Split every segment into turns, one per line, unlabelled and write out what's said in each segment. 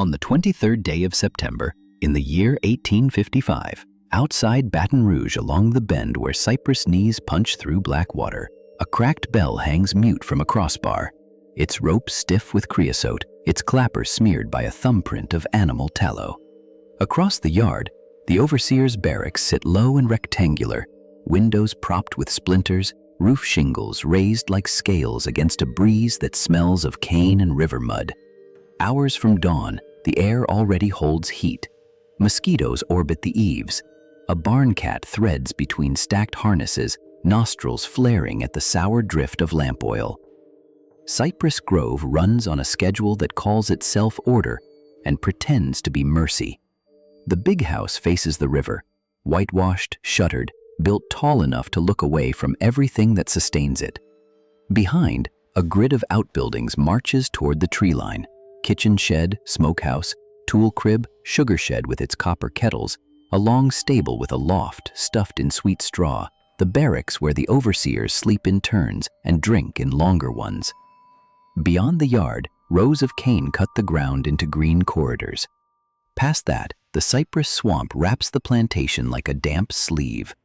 On the 23rd day of September, in the year 1855, outside Baton Rouge along the bend where Cypress knees punch through black water, a cracked bell hangs mute from a crossbar, its rope stiff with creosote, its clapper smeared by a thumbprint of animal tallow. Across the yard, the overseer's barracks sit low and rectangular, windows propped with splinters, roof shingles raised like scales against a breeze that smells of cane and river mud. Hours from dawn, the air already holds heat. Mosquitoes orbit the eaves. A barn cat threads between stacked harnesses, nostrils flaring at the sour drift of lamp oil. Cypress Grove runs on a schedule that calls itself order and pretends to be mercy. The big house faces the river, whitewashed, shuttered, built tall enough to look away from everything that sustains it. Behind, a grid of outbuildings marches toward the tree line. Kitchen shed, smokehouse, tool crib, sugar shed with its copper kettles, a long stable with a loft stuffed in sweet straw, the barracks where the overseers sleep in turns and drink in longer ones. Beyond the yard, rows of cane cut the ground into green corridors. Past that, the cypress swamp wraps the plantation like a damp sleeve.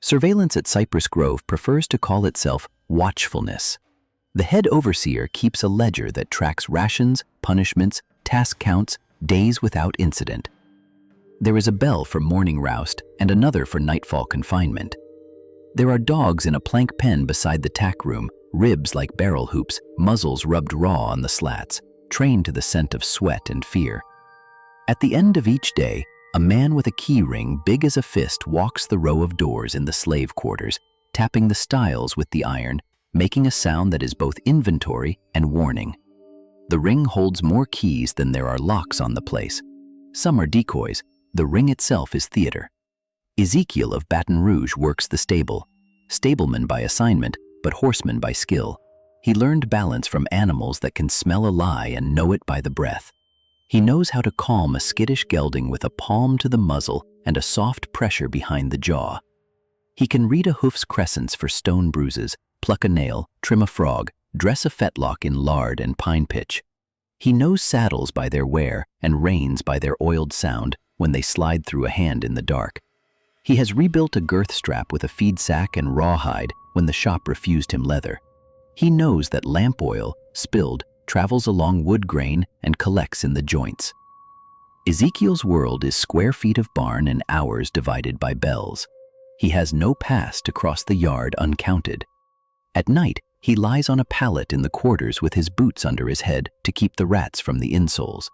Surveillance at Cypress Grove prefers to call itself watchfulness. The head overseer keeps a ledger that tracks rations, punishments, task counts, days without incident. There is a bell for morning roust and another for nightfall confinement. There are dogs in a plank pen beside the tack room, ribs like barrel hoops, muzzles rubbed raw on the slats, trained to the scent of sweat and fear. At the end of each day, a man with a key ring big as a fist walks the row of doors in the slave quarters, tapping the stiles with the iron, making a sound that is both inventory and warning. The ring holds more keys than there are locks on the place. Some are decoys. The ring itself is theater. Ezekiel of Baton Rouge works the stable, stableman by assignment, but horseman by skill. He learned balance from animals that can smell a lie and know it by the breath. He knows how to calm a skittish gelding with a palm to the muzzle and a soft pressure behind the jaw. He can read a hoof's crescents for stone bruises, pluck a nail, trim a frog, dress a fetlock in lard and pine pitch. He knows saddles by their wear and reins by their oiled sound when they slide through a hand in the dark. He has rebuilt a girth strap with a feed sack and rawhide when the shop refused him leather. He knows that lamp oil, spilled, travels along wood grain and collects in the joints. Ezekiel's world is square feet of barn and hours divided by bells. He has no pass to cross the yard uncounted. At night, he lies on a pallet in the quarters with his boots under his head to keep the rats from the insoles.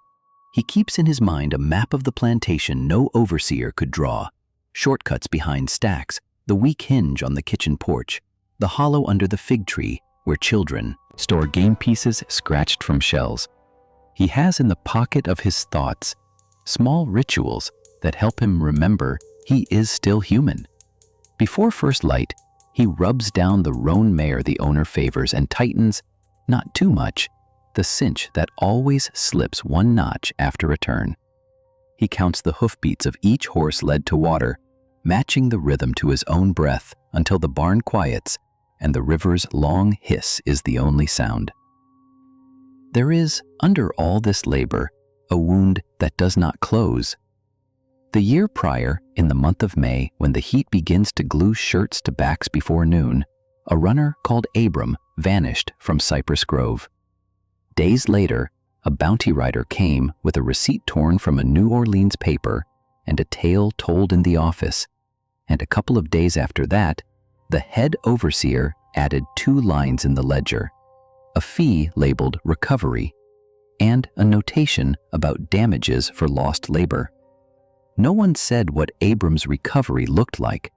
He keeps in his mind a map of the plantation no overseer could draw, shortcuts behind stacks, the weak hinge on the kitchen porch, the hollow under the fig tree where children store game pieces scratched from shells. He has in the pocket of his thoughts small rituals that help him remember he is still human. Before first light, he rubs down the roan mare the owner favors and tightens, not too much, the cinch that always slips one notch after a turn. He counts the hoofbeats of each horse led to water, matching the rhythm to his own breath until the barn quiets and the river's long hiss is the only sound. There is, under all this labor, a wound that does not close. The year prior, in the month of May, when the heat begins to glue shirts to backs before noon, a runner called Abram vanished from Cypress Grove. Days later, a bounty rider came with a receipt torn from a New Orleans paper and a tale told in the office, and a couple of days after that, the head overseer added 2 lines in the ledger, a fee labeled recovery, and a notation about damages for lost labor. No one said what Abram's recovery looked like.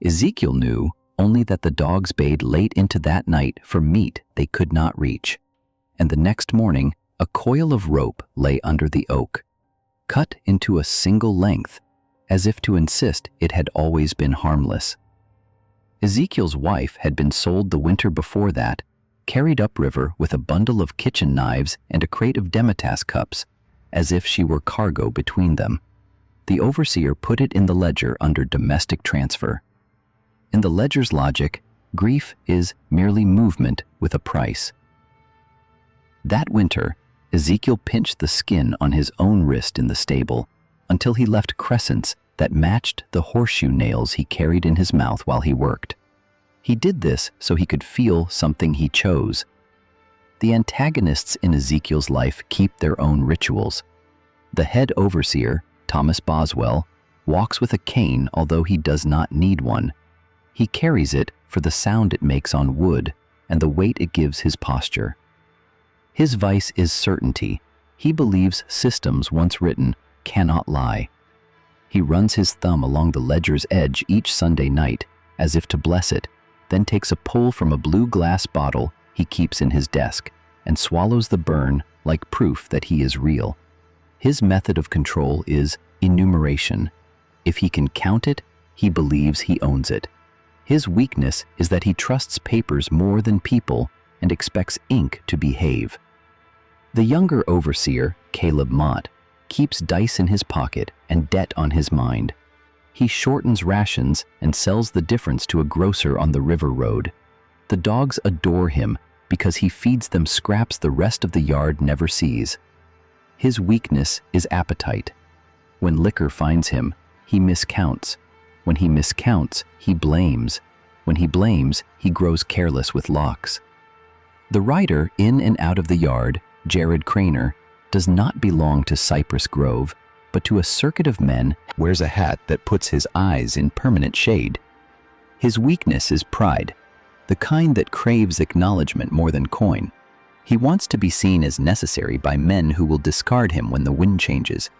Ezekiel knew only that the dogs bayed late into that night for meat they could not reach, and the next morning a coil of rope lay under the oak, cut into a single length, as if to insist it had always been harmless. Ezekiel's wife had been sold the winter before that, carried upriver with a bundle of kitchen knives and a crate of demitasse cups, as if she were cargo between them. The overseer put it in the ledger under domestic transfer. In the ledger's logic, grief is merely movement with a price. That winter, Ezekiel pinched the skin on his own wrist in the stable until he left crescents that matched the horseshoe nails he carried in his mouth while he worked. He did this so he could feel something he chose. The antagonists in Ezekiel's life keep their own rituals. The head overseer, Thomas Boswell, walks with a cane although he does not need one. He carries it for the sound it makes on wood and the weight it gives his posture. His vice is certainty. He believes systems once written cannot lie. He runs his thumb along the ledger's edge each Sunday night as if to bless it, then takes a pull from a blue glass bottle he keeps in his desk and swallows the burn like proof that he is real. His method of control is enumeration. If he can count it, he believes he owns it. His weakness is that he trusts papers more than people and expects ink to behave. The younger overseer, Caleb Mott, keeps dice in his pocket and debt on his mind. He shortens rations and sells the difference to a grocer on the river road. The dogs adore him because he feeds them scraps the rest of the yard never sees. His weakness is appetite. When liquor finds him, he miscounts. When he miscounts, he blames. When he blames, he grows careless with locks. The rider in and out of the yard, Jared Craner, does not belong to Cypress Grove, but to a circuit of men, wears a hat that puts his eyes in permanent shade. His weakness is pride, the kind that craves acknowledgement more than coin. He wants to be seen as necessary by men who will discard him when the wind changes.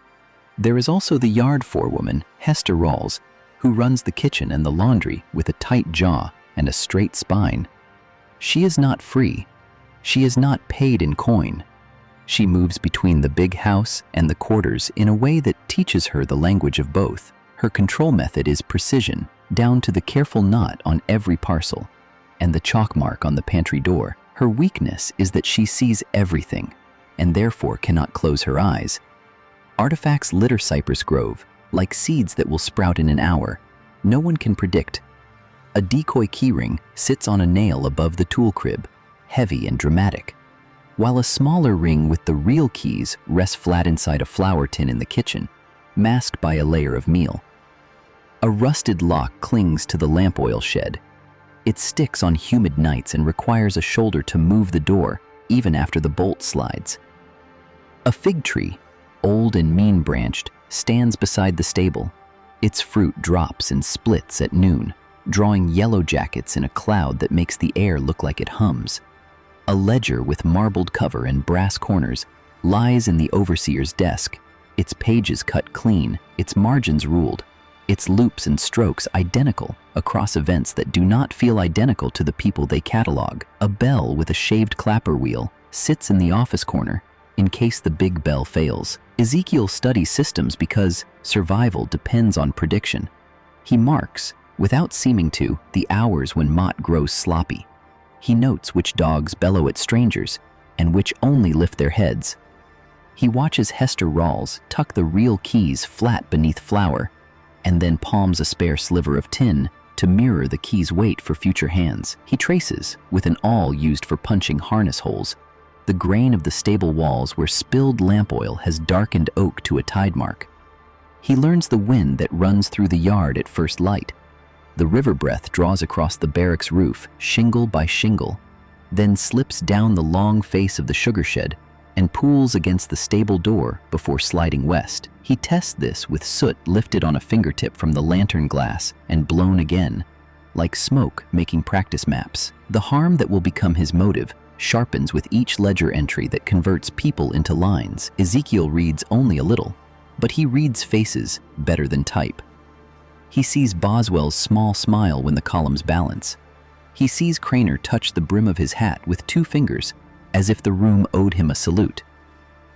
There is also the yard forewoman, Hester Rawls, who runs the kitchen and the laundry with a tight jaw and a straight spine. She is not free. She is not paid in coin. She moves between the big house and the quarters in a way that teaches her the language of both. Her control method is precision, down to the careful knot on every parcel and the chalk mark on the pantry door. Her weakness is that she sees everything and therefore cannot close her eyes. Artifacts litter Cypress Grove, like seeds that will sprout in an hour. No one can predict. A decoy keyring sits on a nail above the tool crib, heavy and dramatic, while a smaller ring with the real keys rests flat inside a flour tin in the kitchen, masked by a layer of meal. A rusted lock clings to the lamp oil shed. It sticks on humid nights and requires a shoulder to move the door, even after the bolt slides. A fig tree, old and mean-branched, stands beside the stable. Its fruit drops and splits at noon, drawing yellow jackets in a cloud that makes the air look like it hums. A ledger with marbled cover and brass corners lies in the overseer's desk, its pages cut clean, its margins ruled, its loops and strokes identical across events that do not feel identical to the people they catalog. A bell with a shaved clapper wheel sits in the office corner in case the big bell fails. Ezekiel studies systems because survival depends on prediction. He marks, without seeming to, the hours when Mott grows sloppy. He notes which dogs bellow at strangers and which only lift their heads. He watches Hester Rawls tuck the real keys flat beneath flour and then palms a spare sliver of tin to mirror the key's weight for future hands. He traces, with an awl used for punching harness holes, the grain of the stable walls where spilled lamp oil has darkened oak to a tide mark. He learns the wind that runs through the yard at first light. The river breath draws across the barracks roof, shingle by shingle, then slips down the long face of the sugar shed and pools against the stable door before sliding west. He tests this with soot lifted on a fingertip from the lantern glass and blown again, like smoke making practice maps. The harm that will become his motive sharpens with each ledger entry that converts people into lines. Ezekiel reads only a little, but he reads faces better than type. He sees Boswell's small smile when the columns balance. He sees Craner touch the brim of his hat with 2 fingers, as if the room owed him a salute.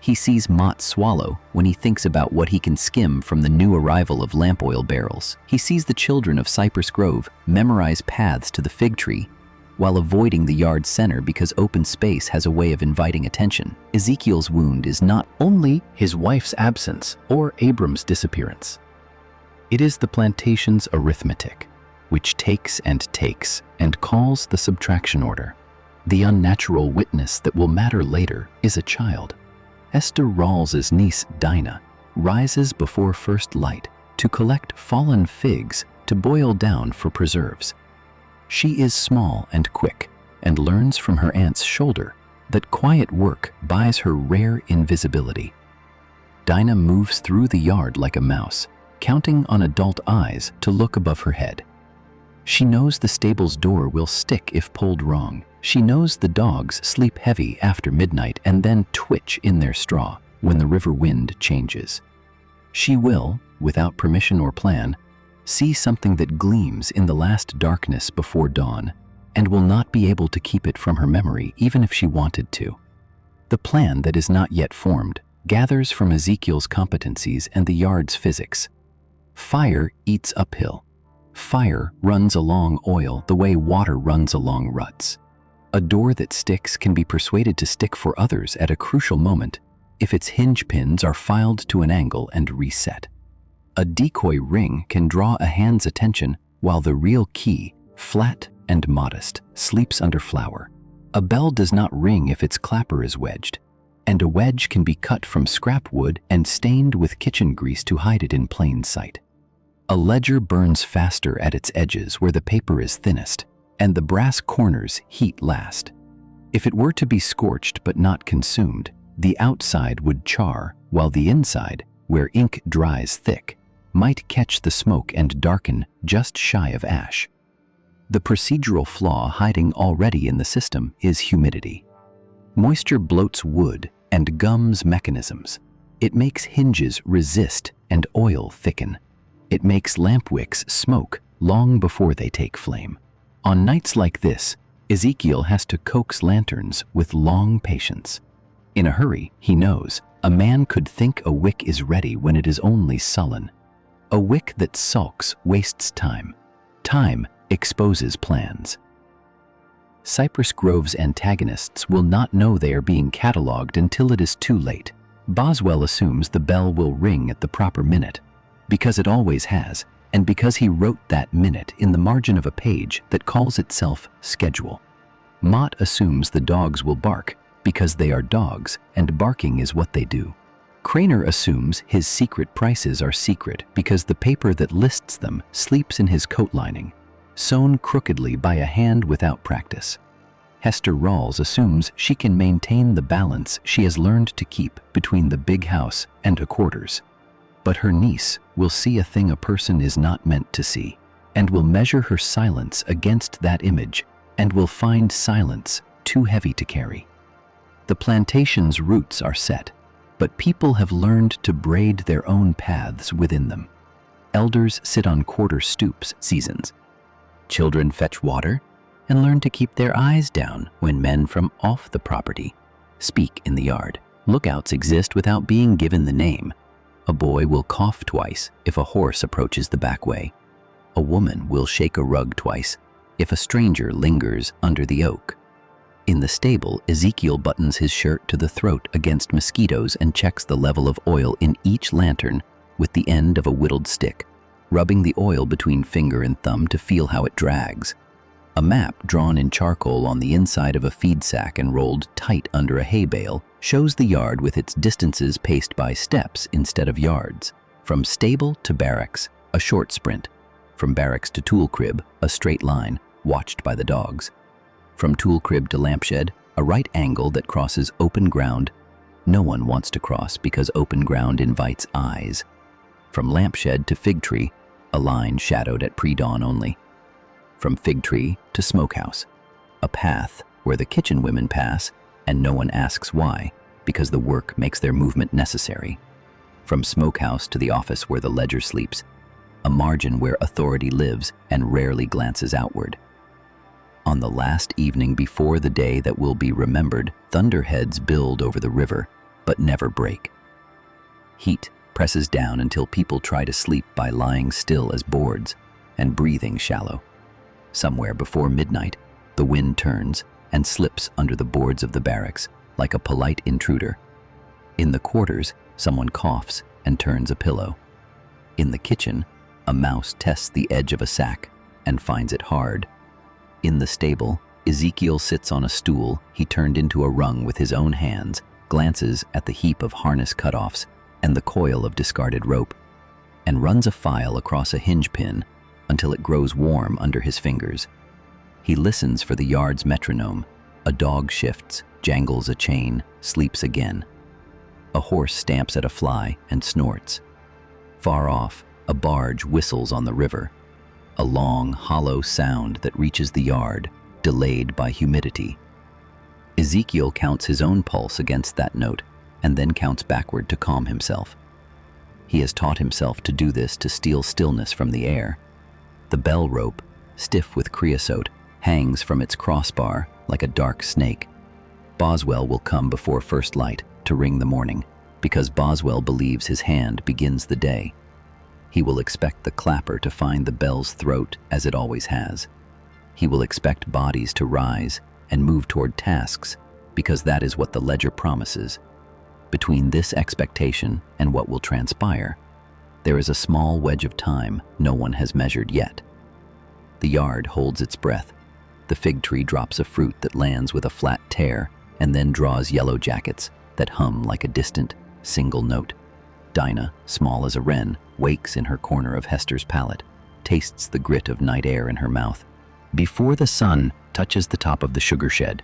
He sees Mott swallow when he thinks about what he can skim from the new arrival of lamp oil barrels. He sees the children of Cypress Grove memorize paths to the fig tree while avoiding the yard center because open space has a way of inviting attention. Ezekiel's wound is not only his wife's absence or Abram's disappearance. It is the plantation's arithmetic, which takes and calls the subtraction order. The unnatural witness that will matter later is a child. Esther Rawls's niece Dinah rises before first light to collect fallen figs to boil down for preserves. She is small and quick and learns from her aunt's shoulder that quiet work buys her rare invisibility. Dinah moves through the yard like a mouse, counting on adult eyes to look above her head. She knows the stable's door will stick if pulled wrong. She knows the dogs sleep heavy after midnight and then twitch in their straw when the river wind changes. She will, without permission or plan, see something that gleams in the last darkness before dawn and will not be able to keep it from her memory even if she wanted to. The plan that is not yet formed gathers from Ezekiel's competencies and the yard's physics. Fire eats uphill. Fire runs along oil the way water runs along ruts. A door that sticks can be persuaded to stick for others at a crucial moment if its hinge pins are filed to an angle and reset. A decoy ring can draw a hand's attention while the real key, flat and modest, sleeps under flour. A bell does not ring if its clapper is wedged, and a wedge can be cut from scrap wood and stained with kitchen grease to hide it in plain sight. A ledger burns faster at its edges where the paper is thinnest, and the brass corners heat last. If it were to be scorched but not consumed, the outside would char, while the inside, where ink dries thick, might catch the smoke and darken just shy of ash. The procedural flaw hiding already in the system is humidity. Moisture bloats wood and gums mechanisms. It makes hinges resist and oil thicken. It makes lamp wicks smoke long before they take flame. On nights like this, Ezekiel has to coax lanterns with long patience. In a hurry, he knows, a man could think a wick is ready when it is only sullen. A wick that sulks wastes time. Time exposes plans. Cypress Grove's antagonists will not know they are being catalogued until it is too late. Boswell assumes the bell will ring at the proper minute, because it always has, and because he wrote that minute in the margin of a page that calls itself schedule. Mott assumes the dogs will bark, because they are dogs, and barking is what they do. Craner assumes his secret prices are secret because the paper that lists them sleeps in his coat lining, sewn crookedly by a hand without practice. Hester Rawls assumes she can maintain the balance she has learned to keep between the big house and a quarters. But her niece will see a thing a person is not meant to see, and will measure her silence against that image, and will find silence too heavy to carry. The plantation's roots are set, but people have learned to braid their own paths within them. Elders sit on quarter stoops seasons. Children fetch water and learn to keep their eyes down when men from off the property speak in the yard. Lookouts exist without being given the name. A boy will cough twice if a horse approaches the back way. A woman will shake a rug twice if a stranger lingers under the oak. In the stable, Ezekiel buttons his shirt to the throat against mosquitoes and checks the level of oil in each lantern with the end of a whittled stick, rubbing the oil between finger and thumb to feel how it drags. A map drawn in charcoal on the inside of a feed sack and rolled tight under a hay bale shows the yard with its distances paced by steps instead of yards. From stable to barracks, a short sprint. From barracks to tool crib, a straight line, watched by the dogs. From tool crib to lampshed, a right angle that crosses open ground no one wants to cross because open ground invites eyes. From lampshed to fig tree, a line shadowed at pre-dawn only. From fig tree to smokehouse, a path where the kitchen women pass and no one asks why, because the work makes their movement necessary. From smokehouse to the office where the ledger sleeps, a margin where authority lives and rarely glances outward. On the last evening before the day that will be remembered, thunderheads build over the river, but never break. Heat presses down until people try to sleep by lying still as boards and breathing shallow. Somewhere before midnight, the wind turns and slips under the boards of the barracks like a polite intruder. In the quarters, someone coughs and turns a pillow. In the kitchen, a mouse tests the edge of a sack and finds it hard. In the stable, Ezekiel sits on a stool he turned into a rung with his own hands glances at the heap of harness cutoffs and the coil of discarded rope, and runs a file across a hinge pin until it grows warm under his fingers. He listens for the yard's metronome. A dog shifts, jangles a chain, sleeps again. A horse stamps at a fly and snorts. Far off, a barge whistles on the river, a long, hollow sound that reaches the yard, delayed by humidity. Ezekiel counts his own pulse against that note and then counts backward to calm himself. He has taught himself to do this to steal stillness from the air. The bell rope, stiff with creosote, hangs from its crossbar like a dark snake. Boswell will come before first light to ring the morning, because Boswell believes his hand begins the day. He will expect the clapper to find the bell's throat as it always has. He will expect bodies to rise and move toward tasks, because that is what the ledger promises. Between this expectation and what will transpire, there is a small wedge of time no one has measured yet. The yard holds its breath. The fig tree drops a fruit that lands with a flat tear and then draws yellow jackets that hum like a distant, single note. Dinah, small as a wren, wakes in her corner of Hester's pallet, tastes the grit of night air in her mouth. Before the sun touches the top of the sugar shed,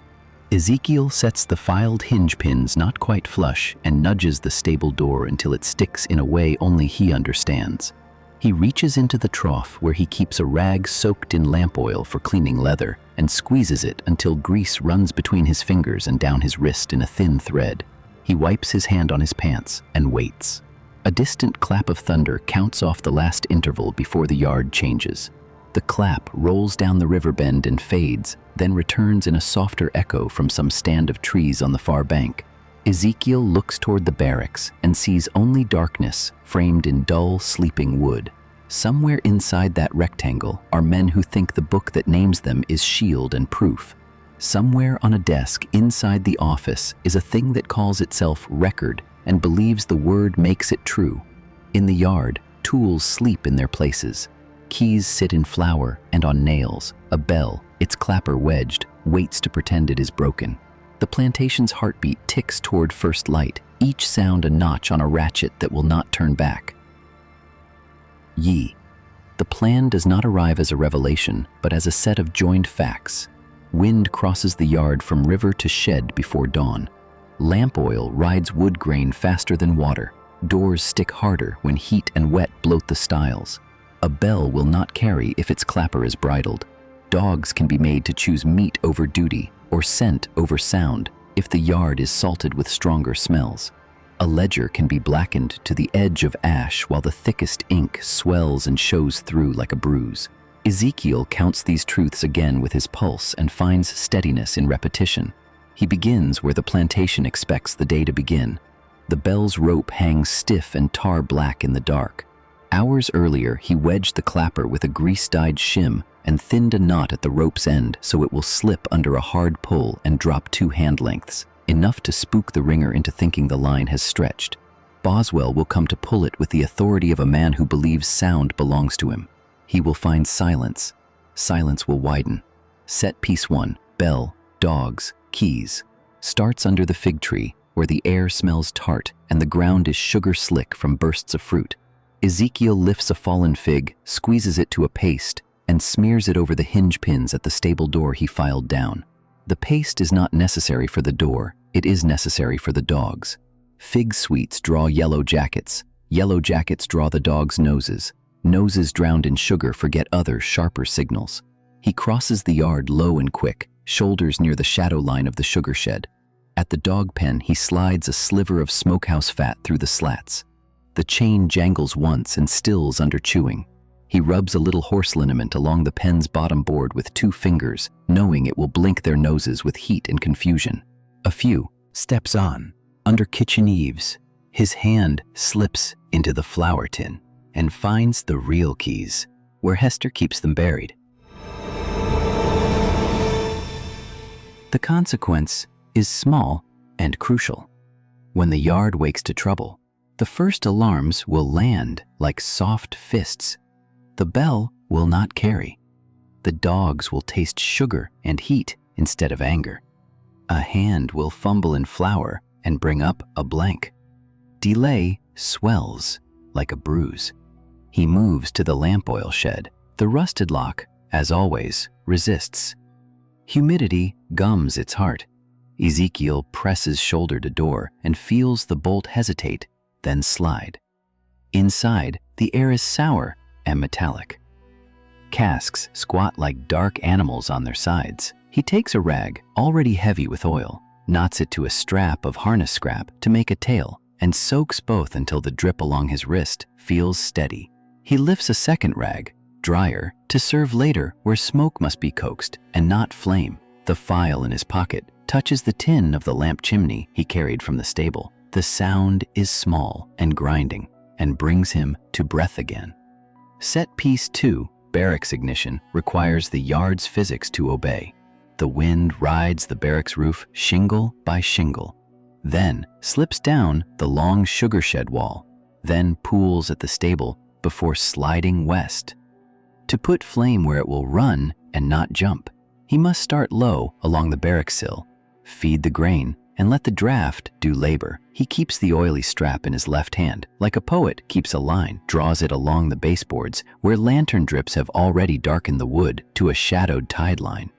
Ezekiel sets the filed hinge pins not quite flush and nudges the stable door until it sticks in a way only he understands. He reaches into the trough where he keeps a rag soaked in lamp oil for cleaning leather and squeezes it until grease runs between his fingers and down his wrist in a thin thread. He wipes his hand on his pants and waits. A distant clap of thunder counts off the last interval before the yard changes. The clap rolls down the river bend and fades, then returns in a softer echo from some stand of trees on the far bank. Ezekiel looks toward the barracks and sees only darkness framed in dull, sleeping wood. Somewhere inside that rectangle are men who think the book that names them is shield and proof. Somewhere on a desk inside the office is a thing that calls itself record and believes the word makes it true. In the yard, tools sleep in their places. Keys sit in flour and on nails. A bell, its clapper wedged, waits to pretend it is broken. The plantation's heartbeat ticks toward first light, each sound a notch on a ratchet that will not turn back. The plan does not arrive as a revelation, but as a set of joined facts. Wind crosses the yard from river to shed before dawn. Lamp oil rides wood grain faster than water. Doors stick harder when heat and wet bloat the stiles. A bell will not carry if its clapper is bridled. Dogs can be made to choose meat over duty or scent over sound if the yard is salted with stronger smells. A ledger can be blackened to the edge of ash while the thickest ink swells and shows through like a bruise. Ezekiel counts these truths again with his pulse and finds steadiness in repetition. He begins where the plantation expects the day to begin. The bell's rope hangs stiff and tar black in the dark. Hours earlier, he wedged the clapper with a grease-dyed shim and thinned a knot at the rope's end so it will slip under a hard pull and drop 2 hand lengths, enough to spook the ringer into thinking the line has stretched. Boswell will come to pull it with the authority of a man who believes sound belongs to him. He will find silence. Silence will widen. Set piece 1, bell, dogs, keys, starts under the fig tree where the air smells tart and the ground is sugar slick from bursts of fruit. Ezekiel lifts a fallen fig, squeezes it to a paste, and smears it over the hinge pins at the stable door he filed down. The paste is not necessary for the door, it is necessary for the dogs. Fig sweets draw yellow jackets. Yellow jackets draw the dogs' noses. Noses drowned in sugar forget other, sharper signals. He crosses the yard low and quick, shoulders near the shadow line of the sugar shed. At the dog pen, he slides a sliver of smokehouse fat through the slats. The chain jangles once and stills under chewing. He rubs a little horse liniment along the pen's bottom board with 2 fingers, knowing it will blink their noses with heat and confusion. A few steps on, under kitchen eaves, his hand slips into the flour tin and finds the real keys, where Hester keeps them buried. The consequence is small and crucial. When the yard wakes to trouble, the first alarms will land like soft fists. The bell will not carry. The dogs will taste sugar and heat instead of anger. A hand will fumble in flour and bring up a blank. Delay swells like a bruise. He moves to the lamp oil shed. The rusted lock, as always, resists. Humidity gums its heart. Ezekiel presses shoulder to door and feels the bolt hesitate, then slide. Inside, the air is sour and metallic. Casks squat like dark animals on their sides. He takes a rag, already heavy with oil, knots it to a strap of harness scrap to make a tail, and soaks both until the drip along his wrist feels steady. He lifts a second rag, drier, to serve later where smoke must be coaxed and not flame. The file in his pocket touches the tin of the lamp chimney he carried from the stable. The sound is small and grinding and brings him to breath again. Set piece 2, barracks ignition, requires the yard's physics to obey. The wind rides the barracks roof shingle by shingle, then slips down the long sugar shed wall, then pools at the stable before sliding west. To put flame where it will run and not jump, he must start low along the barrack sill, feed the grain, and let the draft do labor. He keeps the oily strap in his left hand, like a poet keeps a line, draws it along the baseboards where lantern drips have already darkened the wood to a shadowed tide line.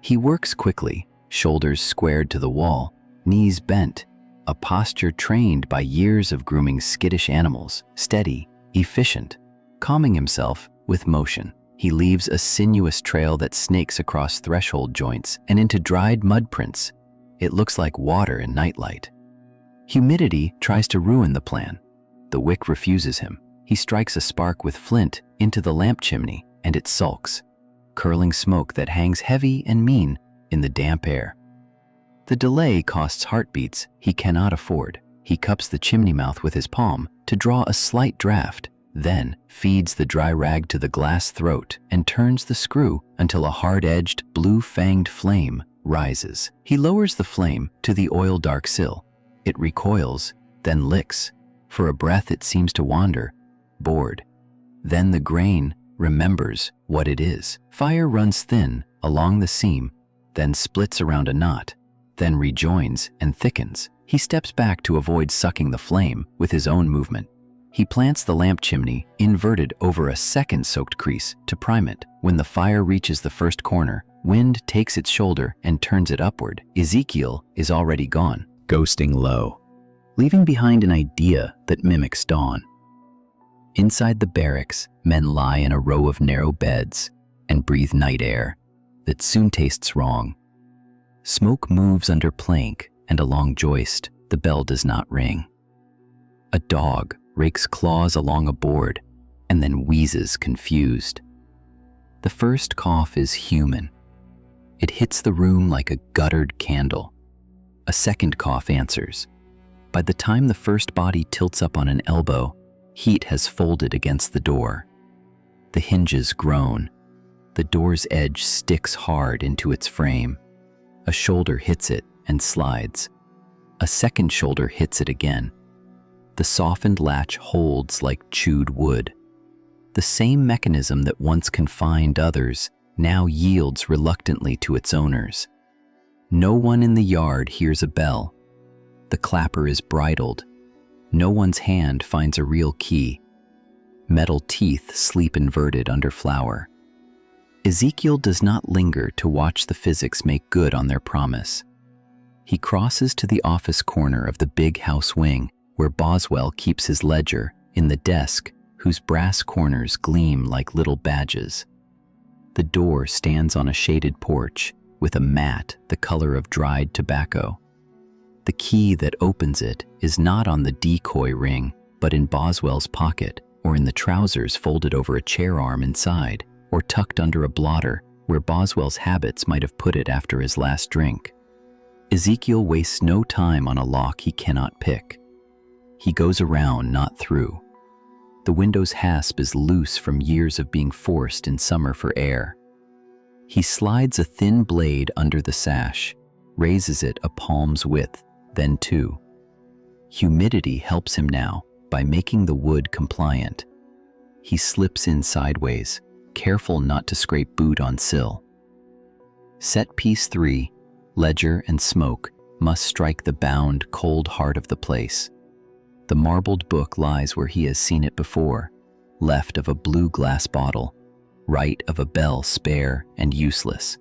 He works quickly, shoulders squared to the wall, knees bent, a posture trained by years of grooming skittish animals, steady, efficient, calming himself with motion. He leaves a sinuous trail that snakes across threshold joints and into dried mud prints. It looks like water in nightlight. Humidity tries to ruin the plan. The wick refuses him. He strikes a spark with flint into the lamp chimney, and it sulks, curling smoke that hangs heavy and mean in the damp air. The delay costs heartbeats he cannot afford. He cups the chimney mouth with his palm to draw a slight draft, then feeds the dry rag to the glass throat and turns the screw until a hard-edged, blue-fanged flame rises. He lowers the flame to the oil-dark sill. It recoils, then licks. For a breath it seems to wander, bored. Then the grain remembers what it is. Fire runs thin along the seam, then splits around a knot, then rejoins and thickens. He steps back to avoid sucking the flame with his own movement. He plants the lamp chimney inverted over a second soaked crease to prime it. When the fire reaches the first corner, wind takes its shoulder and turns it upward. Ezekiel is already gone, ghosting low, leaving behind an idea that mimics dawn. Inside the barracks, men lie in a row of narrow beds and breathe night air that soon tastes wrong. Smoke moves under plank and along joist. The bell does not ring. A dog rakes claws along a board and then wheezes confused. The first cough is human. It hits the room like a guttered candle. A second cough answers. By the time the first body tilts up on an elbow, heat has folded against the door. The hinges groan. The door's edge sticks hard into its frame. A shoulder hits it and slides. A second shoulder hits it again. The softened latch holds like chewed wood. The same mechanism that once confined others now yields reluctantly to its owners. No one in the yard hears a bell. The clapper is bridled. No one's hand finds a real key. Metal teeth sleep inverted under flour. Ezekiel does not linger to watch the physics make good on their promise. He crosses to the office corner of the big house wing, where Boswell keeps his ledger, in the desk whose brass corners gleam like little badges. The door stands on a shaded porch with a mat the color of dried tobacco. The key that opens it is not on the decoy ring, but in Boswell's pocket, or in the trousers folded over a chair arm inside, or tucked under a blotter where Boswell's habits might have put it after his last drink. Ezekiel wastes no time on a lock he cannot pick. He goes around, not through. The window's hasp is loose from years of being forced in summer for air. He slides a thin blade under the sash, raises it a palm's width, then two. Humidity helps him now by making the wood compliant. He slips in sideways, careful not to scrape boot on sill. Set piece 3, ledger and smoke, must strike the bound, cold heart of the place. The marbled book lies where he has seen it before, left of a blue glass bottle, right of a bell spare and useless.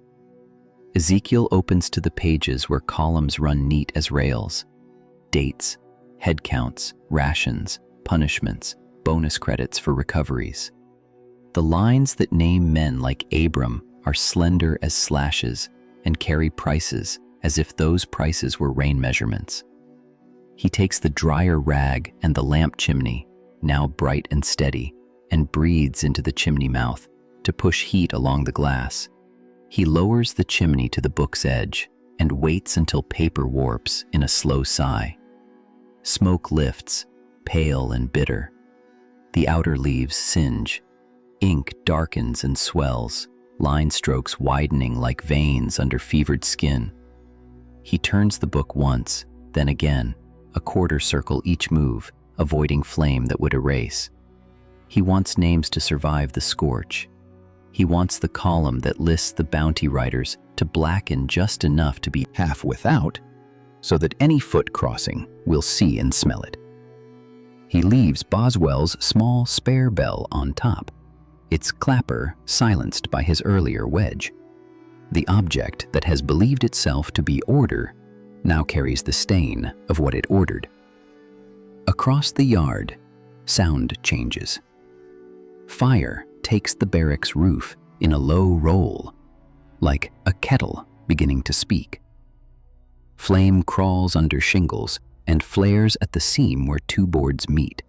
Ezekiel opens to the pages where columns run neat as rails. Dates, head counts, rations, punishments, bonus credits for recoveries. The lines that name men like Abram are slender as slashes and carry prices as if those prices were rain measurements. He takes the dryer rag and the lamp chimney, now bright and steady, and breathes into the chimney mouth to push heat along the glass. He lowers the chimney to the book's edge and waits until paper warps in a slow sigh. Smoke lifts, pale and bitter. The outer leaves singe. Ink darkens and swells, line strokes widening like veins under fevered skin. He turns the book once, then again, a quarter circle each move, avoiding flame that would erase. He wants names to survive the scorch. He wants the column that lists the bounty riders to blacken just enough to be half without, so that any foot crossing will see and smell it. He leaves Boswell's small spare bell on top, its clapper silenced by his earlier wedge. The object that has believed itself to be order now carries the stain of what it ordered. Across the yard, sound changes. Fire takes the barracks roof in a low roll, like a kettle beginning to speak. Flame crawls under shingles and flares at the seam where two boards meet.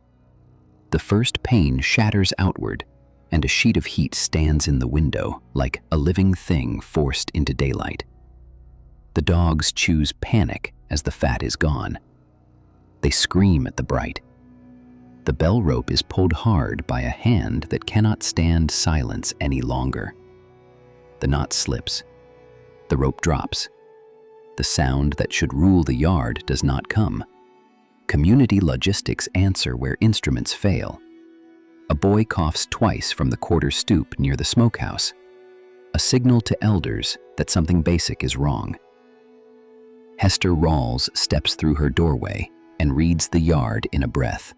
The first pane shatters outward, and a sheet of heat stands in the window like a living thing forced into daylight. The dogs choose panic as the fat is gone. They scream at the bright. The bell rope is pulled hard by a hand that cannot stand silence any longer. The knot slips. The rope drops. The sound that should rule the yard does not come. Community logistics answer where instruments fail. A boy coughs twice from the quarter stoop near the smokehouse, a signal to elders that something basic is wrong. Hester Rawls steps through her doorway and reads the yard in a breath.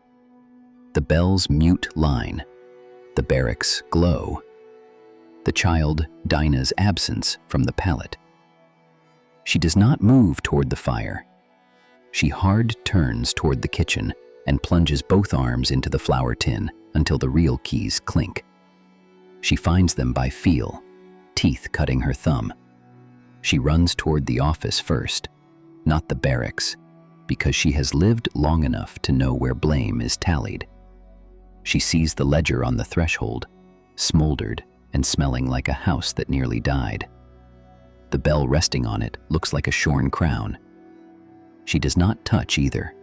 The bell's mute line, the barracks glow, the child Dinah's absence from the pallet. She does not move toward the fire. She hard turns toward the kitchen and plunges both arms into the flour tin until the real keys clink. She finds them by feel, teeth cutting her thumb. She runs toward the office first, not the barracks, because she has lived long enough to know where blame is tallied. She sees the ledger on the threshold, smoldered and smelling like a house that nearly died. The bell resting on it looks like a shorn crown. She does not touch either.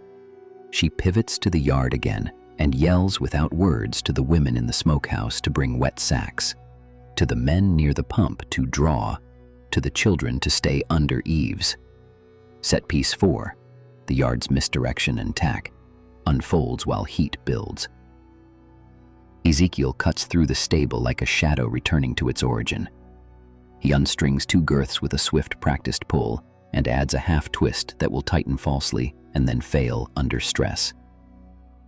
She pivots to the yard again and yells without words to the women in the smokehouse to bring wet sacks, to the men near the pump to draw, to the children to stay under eaves. Set piece 4, the yard's misdirection and tack, unfolds while heat builds. Ezekiel cuts through the stable like a shadow returning to its origin. He unstrings 2 girths with a swift, practiced pull and adds a half twist that will tighten falsely and then fail under stress.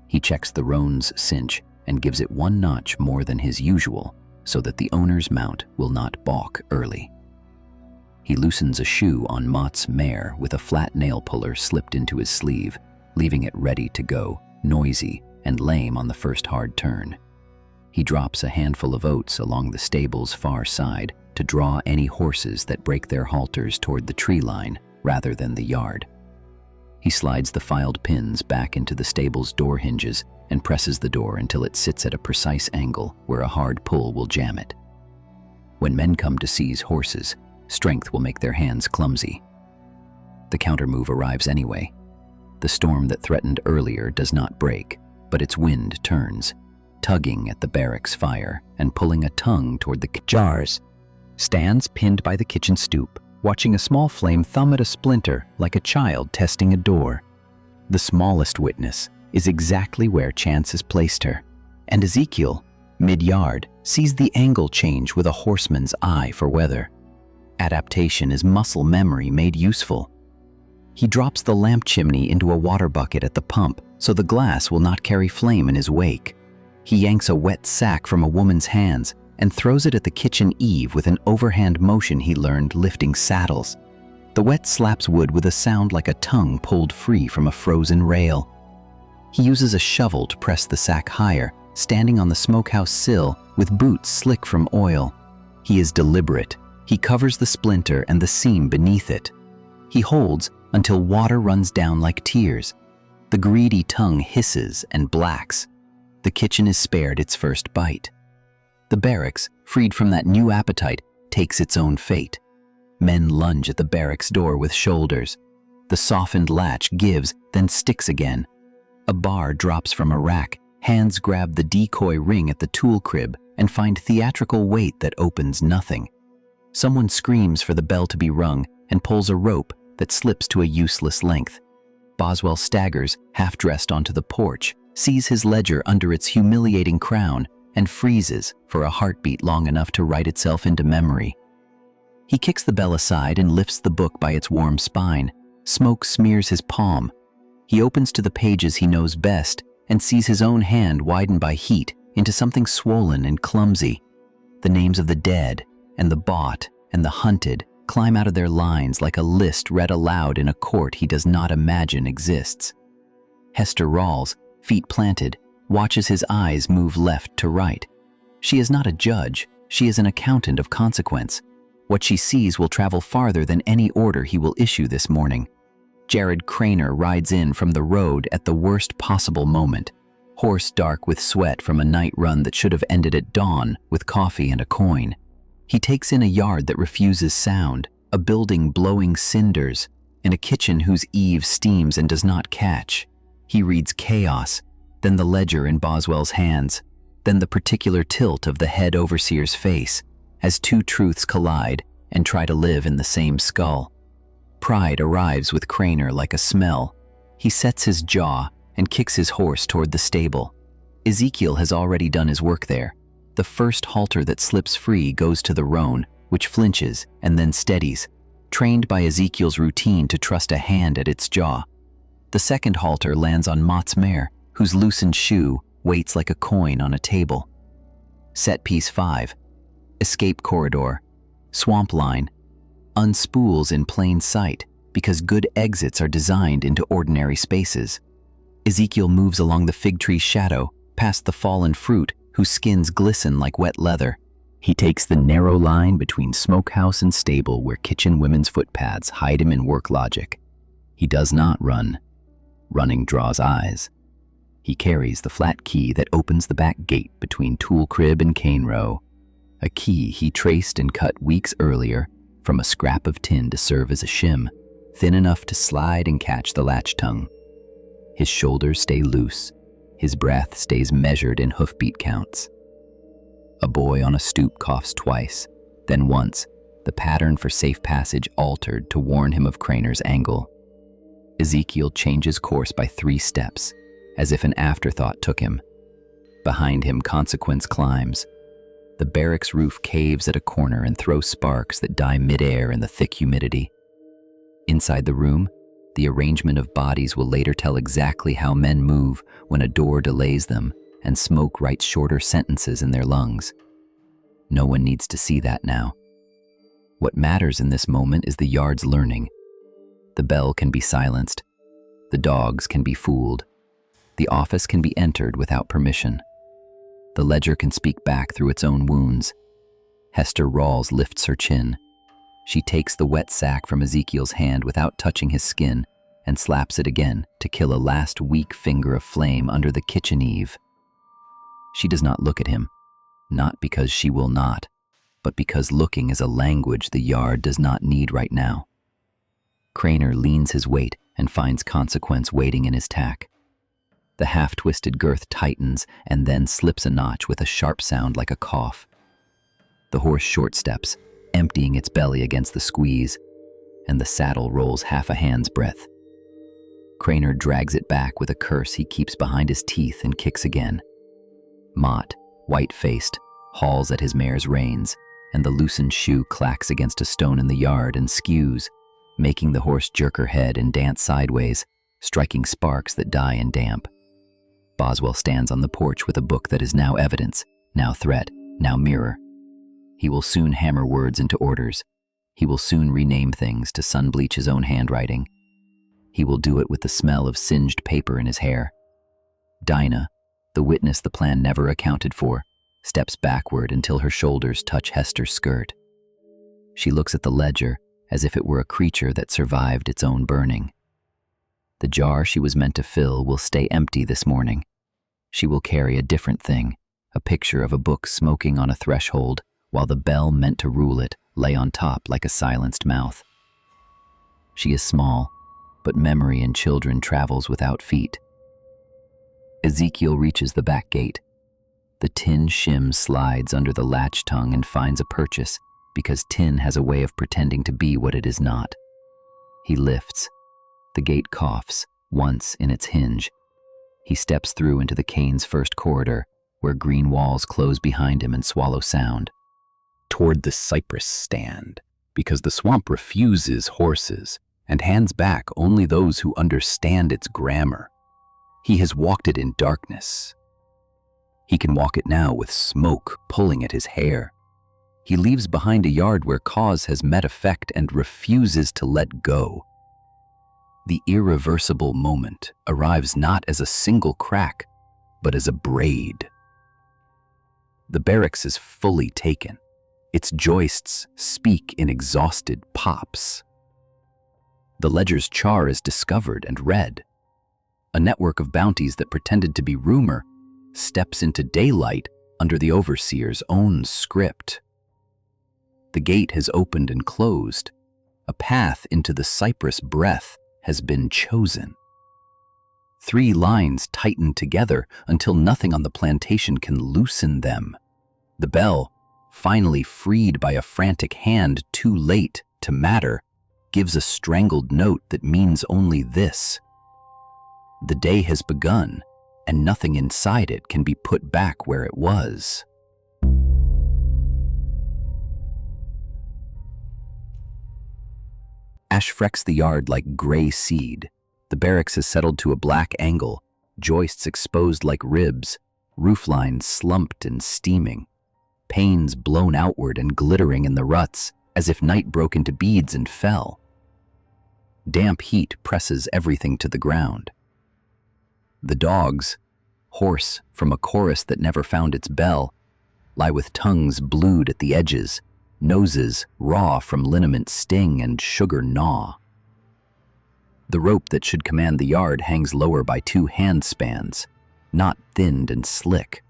He checks the roan's cinch and gives it 1 notch more than his usual so that the owner's mount will not balk early. He loosens a shoe on Mott's mare with a flat nail puller slipped into his sleeve, leaving it ready to go, noisy and lame on the first hard turn. He drops a handful of oats along the stable's far side to draw any horses that break their halters toward the tree line rather than the yard. He slides the filed pins back into the stable's door hinges and presses the door until it sits at a precise angle where a hard pull will jam it. When men come to seize horses, strength will make their hands clumsy. The countermove arrives anyway. The storm that threatened earlier does not break, but its wind turns, tugging at the barracks fire and pulling a tongue toward the jars. Stands pinned by the kitchen stoop, watching a small flame thumb at a splinter like a child testing a door. The smallest witness is exactly where chance has placed her, and Ezekiel, mid-yard, sees the angle change with a horseman's eye for weather. Adaptation is muscle memory made useful. He drops the lamp chimney into a water bucket at the pump so the glass will not carry flame in his wake. He yanks a wet sack from a woman's hands and throws it at the kitchen eave with an overhand motion he learned lifting saddles. The wet slaps wood with a sound like a tongue pulled free from a frozen rail. He uses a shovel to press the sack higher, standing on the smokehouse sill with boots slick from oil. He is deliberate. He covers the splinter and the seam beneath it. He holds until water runs down like tears. The greedy tongue hisses and blacks. The kitchen is spared its first bite. The barracks, freed from that new appetite, takes its own fate. Men lunge at the barracks door with shoulders. The softened latch gives, then sticks again. A bar drops from a rack. Hands grab the decoy ring at the tool crib and find theatrical weight that opens nothing. Someone screams for the bell to be rung and pulls a rope that slips to a useless length. Boswell staggers, half-dressed, onto the porch, sees his ledger under its humiliating crown, and freezes for a heartbeat long enough to write itself into memory. He kicks the bell aside and lifts the book by its warm spine. Smoke smears his palm. He opens to the pages he knows best and sees his own hand widen by heat into something swollen and clumsy. The names of the dead and the bought and the hunted climb out of their lines like a list read aloud in a court he does not imagine exists. Hester Rawls, feet planted, watches his eyes move left to right. She is not a judge, she is an accountant of consequence. What she sees will travel farther than any order he will issue this morning. Jared Craner rides in from the road at the worst possible moment, horse dark with sweat from a night run that should have ended at dawn with coffee and a coin. He takes in a yard that refuses sound, a building blowing cinders, and a kitchen whose eave steams and does not catch. He reads chaos, then the ledger in Boswell's hands, then the particular tilt of the head overseer's face, as two truths collide and try to live in the same skull. Pride arrives with Craner like a smell. He sets his jaw and kicks his horse toward the stable. Ezekiel has already done his work there. The first halter that slips free goes to the roan, which flinches and then steadies, trained by Ezekiel's routine to trust a hand at its jaw. The second halter lands on Mott's mare, whose loosened shoe waits like a coin on a table. Set piece 5. Escape corridor. Swamp line. Unspools in plain sight because good exits are designed into ordinary spaces. Ezekiel moves along the fig tree's shadow, past the fallen fruit whose skins glisten like wet leather. He takes the narrow line between smokehouse and stable where kitchen women's footpaths hide him in work logic. He does not run. Running draws eyes. He carries the flat key that opens the back gate between tool crib and cane row, a key he traced and cut weeks earlier from a scrap of tin to serve as a shim, thin enough to slide and catch the latch tongue. His shoulders stay loose. His breath stays measured in hoofbeat counts. A boy on a stoop coughs twice, then once, the pattern for safe passage altered to warn him of Craner's angle. Ezekiel changes course by 3 steps, as if an afterthought took him. Behind him, consequence climbs. The barracks roof caves at a corner and throws sparks that die midair in the thick humidity. Inside the room, the arrangement of bodies will later tell exactly how men move when a door delays them and smoke writes shorter sentences in their lungs. No one needs to see that now. What matters in this moment is the yard's learning. The bell can be silenced. The dogs can be fooled. The office can be entered without permission. The ledger can speak back through its own wounds. Hester Rawls lifts her chin. She takes the wet sack from Ezekiel's hand without touching his skin and slaps it again to kill a last weak finger of flame under the kitchen eave. She does not look at him, not because she will not, but because looking is a language the yard does not need right now. Craner leans his weight and finds consequence waiting in his tack. The half-twisted girth tightens and then slips a notch with a sharp sound like a cough. The horse short steps, emptying its belly against the squeeze, and the saddle rolls half a hand's breadth. Craner drags it back with a curse he keeps behind his teeth and kicks again. Mott, white-faced, hauls at his mare's reins, and the loosened shoe clacks against a stone in the yard and skews, making the horse jerk her head and dance sideways, striking sparks that die in damp. Boswell stands on the porch with a book that is now evidence, now threat, now mirror. He will soon hammer words into orders. He will soon rename things to sun-bleach his own handwriting. He will do it with the smell of singed paper in his hair. Dinah, the witness the plan never accounted for, steps backward until her shoulders touch Hester's skirt. She looks at the ledger as if it were a creature that survived its own burning. The jar she was meant to fill will stay empty this morning. She will carry a different thing, a picture of a book smoking on a threshold, while the bell meant to rule it lay on top like a silenced mouth. She is small, but memory in children travels without feet. Ezekiel reaches the back gate. The tin shim slides under the latch tongue and finds a purchase, because tin has a way of pretending to be what it is not. He lifts. The gate coughs, once in its hinge. He steps through into the cane's first corridor, where green walls close behind him and swallow sound. Toward the cypress stand, because the swamp refuses horses and hands back only those who understand its grammar. He has walked it in darkness. He can walk it now with smoke pulling at his hair. He leaves behind a yard where cause has met effect and refuses to let go. The irreversible moment arrives not as a single crack, but as a braid. The barracks is fully taken. Its joists speak in exhausted pops. The ledger's char is discovered and read. A network of bounties that pretended to be rumor steps into daylight under the overseer's own script. The gate has opened and closed. A path into the cypress breath has been chosen. 3 lines tighten together until nothing on the plantation can loosen them. The bell, finally freed by a frantic hand too late to matter, gives a strangled note that means only this: the day has begun, and nothing inside it can be put back where it was. Ash frecks the yard like gray seed. The barracks has settled to a black angle, joists exposed like ribs, rooflines slumped and steaming, panes blown outward and glittering in the ruts, as if night broke into beads and fell. Damp heat presses everything to the ground. The dogs, hoarse from a chorus that never found its bell, lie with tongues blued at the edges, noses raw from liniment sting and sugar gnaw. The rope that should command the yard hangs lower by 2 handspans, not thinned and slick.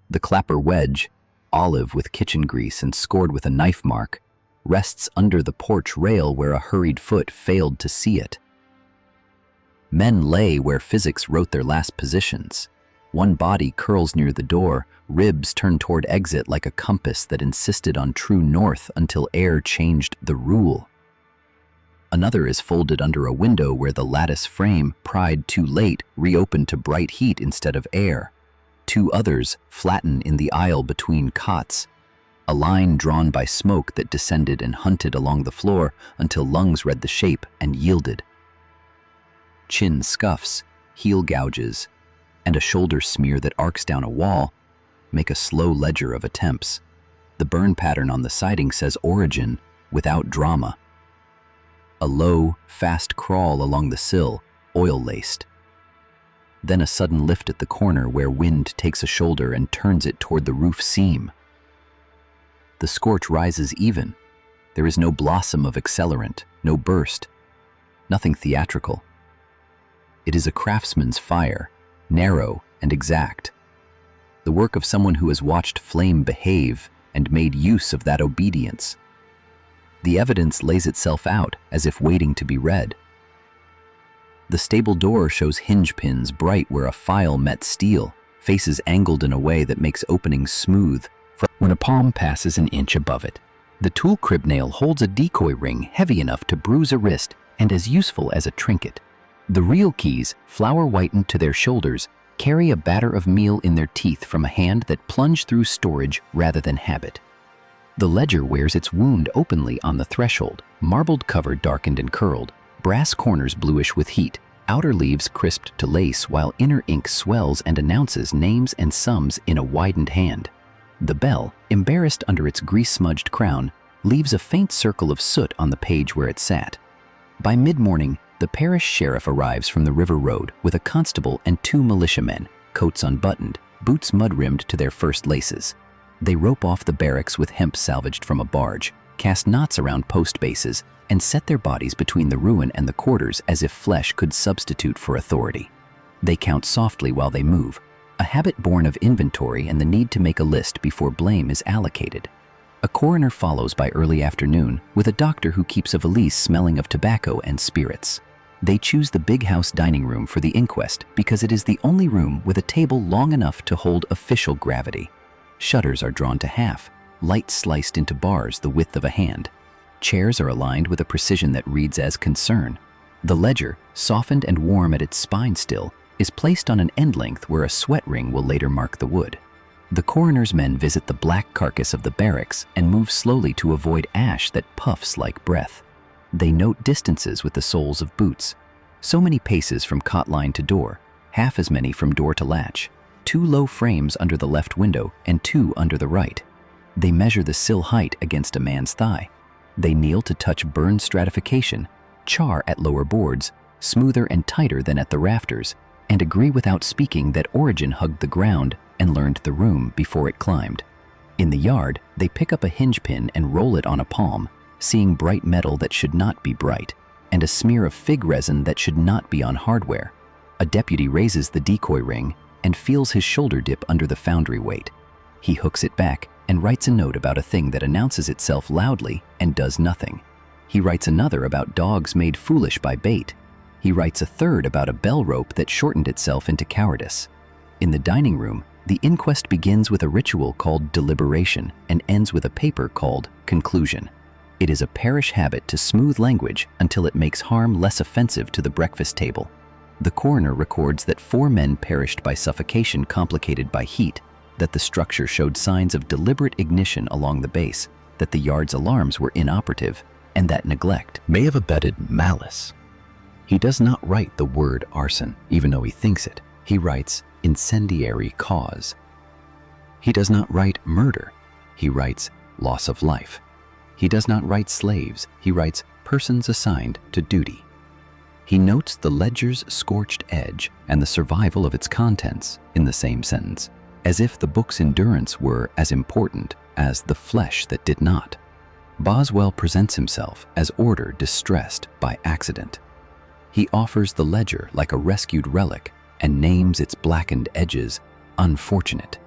The clapper wedge, olive with kitchen grease and scored with a knife mark, rests under the porch rail where a hurried foot failed to see it. Men lay where physics wrote their last positions. One body curls near the door, ribs turn toward exit like a compass that insisted on true north until air changed the rule. Another is folded under a window where the lattice frame, pried too late, reopened to bright heat instead of air. 2 others flatten in the aisle between cots, a line drawn by smoke that descended and hunted along the floor until lungs read the shape and yielded. Chin scuffs, heel gouges, and a shoulder smear that arcs down a wall make a slow ledger of attempts. The burn pattern on the siding says origin without drama. A low, fast crawl along the sill, oil-laced. Then a sudden lift at the corner where wind takes a shoulder and turns it toward the roof seam. The scorch rises even. There is no blossom of accelerant, no burst, nothing theatrical. It is a craftsman's fire, narrow and exact. The work of someone who has watched flame behave and made use of that obedience. The evidence lays itself out as if waiting to be read. The stable door shows hinge pins bright where a file met steel, faces angled in a way that makes openings smooth when a palm passes an inch above it. The tool crib nail holds a decoy ring heavy enough to bruise a wrist and as useful as a trinket. The real keys, flour whitened to their shoulders, carry a batter of meal in their teeth from a hand that plunged through storage rather than habit. The ledger wears its wound openly on the threshold, marbled cover darkened and curled, brass corners bluish with heat, outer leaves crisped to lace while inner ink swells and announces names and sums in a widened hand. The bell, embarrassed under its grease-smudged crown, leaves a faint circle of soot on the page where it sat. By mid-morning, the parish sheriff arrives from the river road with a constable and 2 militiamen, coats unbuttoned, boots mud-rimmed to their first laces. They rope off the barracks with hemp salvaged from a barge, cast knots around post bases, and set their bodies between the ruin and the quarters as if flesh could substitute for authority. They count softly while they move, a habit born of inventory and the need to make a list before blame is allocated. A coroner follows by early afternoon with a doctor who keeps a valise smelling of tobacco and spirits. They choose the big house dining room for the inquest because it is the only room with a table long enough to hold official gravity. Shutters are drawn to half, light sliced into bars the width of a hand. Chairs are aligned with a precision that reads as concern. The ledger, softened and warm at its spine still, is placed on an end length where a sweat ring will later mark the wood. The coroner's men visit the black carcass of the barracks and move slowly to avoid ash that puffs like breath. They note distances with the soles of boots. So many paces from cot line to door, half as many from door to latch. 2 low frames under the left window and 2 under the right. They measure the sill height against a man's thigh. They kneel to touch burn stratification, char at lower boards, smoother and tighter than at the rafters, and agree without speaking that origin hugged the ground and learned the room before it climbed. In the yard, they pick up a hinge pin and roll it on a palm, seeing bright metal that should not be bright, and a smear of fig resin that should not be on hardware. A deputy raises the decoy ring and feels his shoulder dip under the foundry weight. He hooks it back and writes a note about a thing that announces itself loudly and does nothing. He writes another about dogs made foolish by bait. He writes a third about a bell rope that shortened itself into cowardice. In the dining room, the inquest begins with a ritual called deliberation and ends with a paper called conclusion. It is a parish habit to smooth language until it makes harm less offensive to the breakfast table. The coroner records that 4 men perished by suffocation complicated by heat, that the structure showed signs of deliberate ignition along the base, that the yard's alarms were inoperative, and that neglect may have abetted malice. He does not write the word arson, even though he thinks it. He writes incendiary cause. He does not write murder. He writes loss of life. He does not write slaves. He writes persons assigned to duty. He notes the ledger's scorched edge and the survival of its contents in the same sentence, as if the book's endurance were as important as the flesh that did not. Boswell presents himself as order distressed by accident. He offers the ledger like a rescued relic and names its blackened edges unfortunate.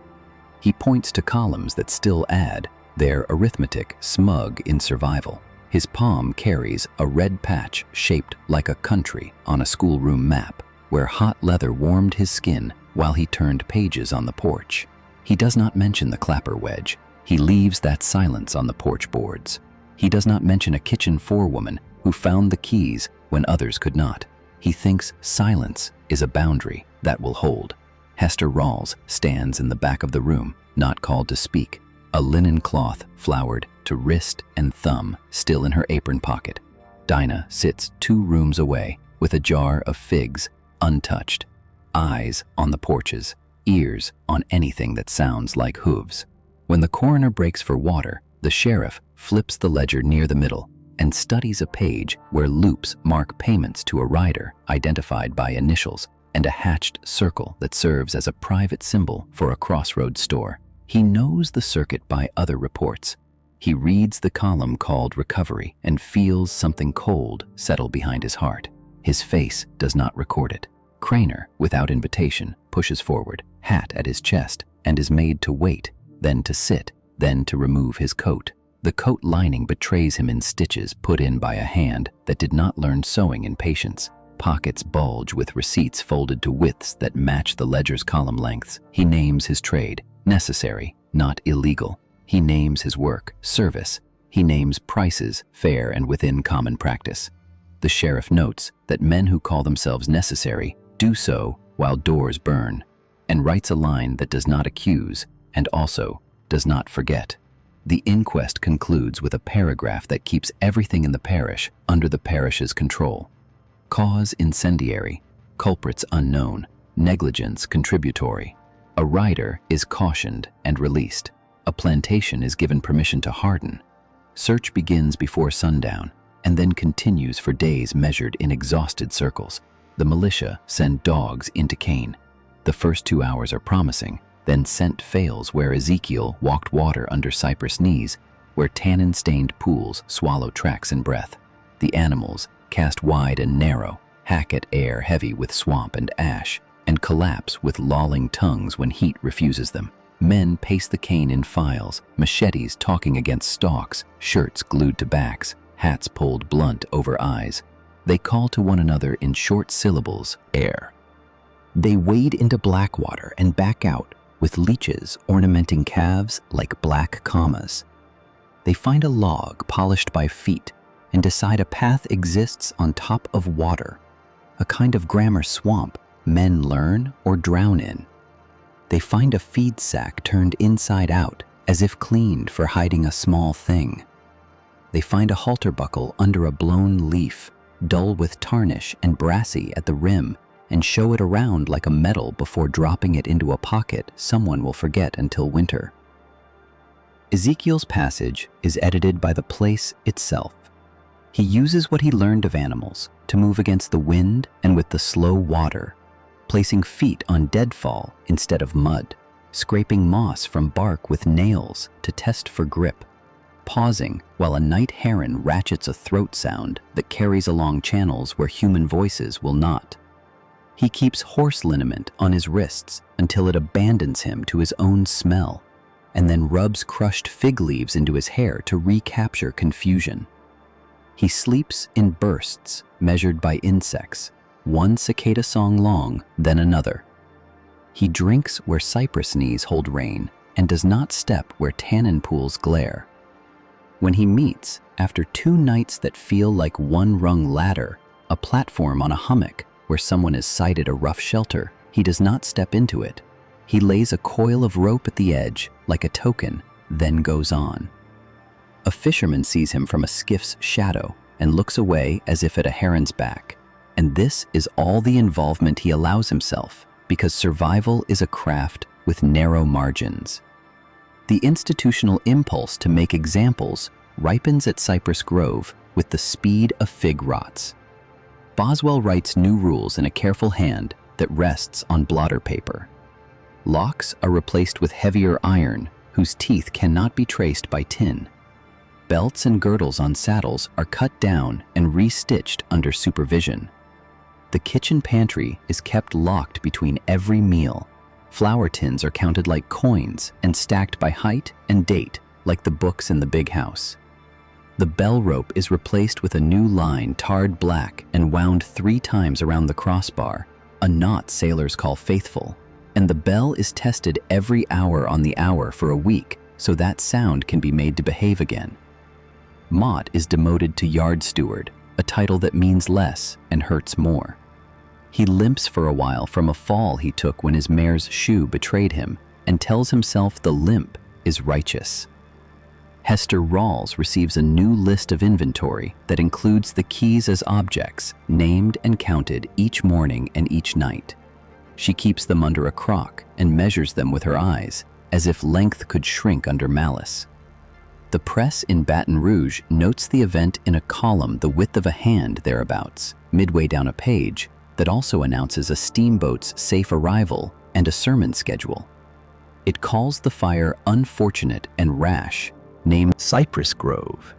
He points to columns that still add their arithmetic smug in survival. His palm carries a red patch shaped like a country on a schoolroom map, where hot leather warmed his skin while he turned pages on the porch. He does not mention the clapper wedge. He leaves that silence on the porch boards. He does not mention a kitchen forewoman who found the keys when others could not. He thinks silence is a boundary that will hold. Hester Rawls stands in the back of the room, not called to speak, a linen cloth flowered to wrist and thumb still in her apron pocket. Dinah sits 2 rooms away with a jar of figs untouched, eyes on the porches, ears on anything that sounds like hooves. When the coroner breaks for water, the sheriff flips the ledger near the middle and studies a page where loops mark payments to a rider identified by initials and a hatched circle that serves as a private symbol for a crossroads store. He knows the circuit by other reports. He reads the column called recovery and feels something cold settle behind his heart. His face does not record it. Craner, without invitation, pushes forward, hat at his chest, and is made to wait, then to sit, then to remove his coat. The coat lining betrays him in stitches put in by a hand that did not learn sewing in patience. Pockets bulge with receipts folded to widths that match the ledger's column lengths. He names his trade, necessary, not illegal. He names his work, service. He names prices, fair and within common practice. The sheriff notes that men who call themselves necessary do so while doors burn, and writes a line that does not accuse and also does not forget. The inquest concludes with a paragraph that keeps everything in the parish under the parish's control. Cause incendiary, culprits unknown, negligence contributory. A rider is cautioned and released. A plantation is given permission to harden. Search begins before sundown and then continues for days measured in exhausted circles. The militia send dogs into Cain. The first 2 hours are promising, then scent fails where Ezekiel walked water under Cypress knees, where tannin-stained pools swallow tracks and breath. The animals cast wide and narrow, hack at air heavy with swamp and ash, and collapse with lolling tongues when heat refuses them. Men pace the cane in files, machetes talking against stalks, shirts glued to backs, hats pulled blunt over eyes. They call to one another in short syllables, air. They wade into black water and back out, with leeches ornamenting calves like black commas. They find a log polished by feet and decide a path exists on top of water, a kind of grammar swamp men learn or drown in. They find a feed sack turned inside out, as if cleaned for hiding a small thing. They find a halter buckle under a blown leaf, dull with tarnish and brassy at the rim, and show it around like a medal before dropping it into a pocket someone will forget until winter. Ezekiel's passage is edited by the place itself. He uses what he learned of animals to move against the wind and with the slow water, placing feet on deadfall instead of mud, scraping moss from bark with nails to test for grip, pausing while a night heron ratchets a throat sound that carries along channels where human voices will not. He keeps horse liniment on his wrists until it abandons him to his own smell, and then rubs crushed fig leaves into his hair to recapture confusion. He sleeps in bursts measured by insects, one cicada song long, then another. He drinks where cypress knees hold rain and does not step where tannin pools glare. When he meets, after 2 nights that feel like one-rung ladder, a platform on a hummock where someone has sited a rough shelter, he does not step into it. He lays a coil of rope at the edge like a token, then goes on. A fisherman sees him from a skiff's shadow and looks away as if at a heron's back. And this is all the involvement he allows himself, because survival is a craft with narrow margins. The institutional impulse to make examples ripens at Cypress Grove with the speed of fig rots. Boswell writes new rules in a careful hand that rests on blotter paper. Locks are replaced with heavier iron, whose teeth cannot be traced by tin. Belts and girdles on saddles are cut down and restitched under supervision. The kitchen pantry is kept locked between every meal. Flour tins are counted like coins and stacked by height and date, like the books in the big house. The bell rope is replaced with a new line tarred black and wound 3 times around the crossbar, a knot sailors call faithful, and the bell is tested every hour on the hour for a week so that sound can be made to behave again. Mott is demoted to yard steward, a title that means less and hurts more. He limps for a while from a fall he took when his mare's shoe betrayed him and tells himself the limp is righteous. Hester Rawls receives a new list of inventory that includes the keys as objects, named and counted each morning and each night. She keeps them under a crock and measures them with her eyes, as if length could shrink under malice. The press in Baton Rouge notes the event in a column the width of a hand thereabouts, midway down a page, that also announces a steamboat's safe arrival and a sermon schedule. It calls the fire unfortunate and rash, named Cypress Grove.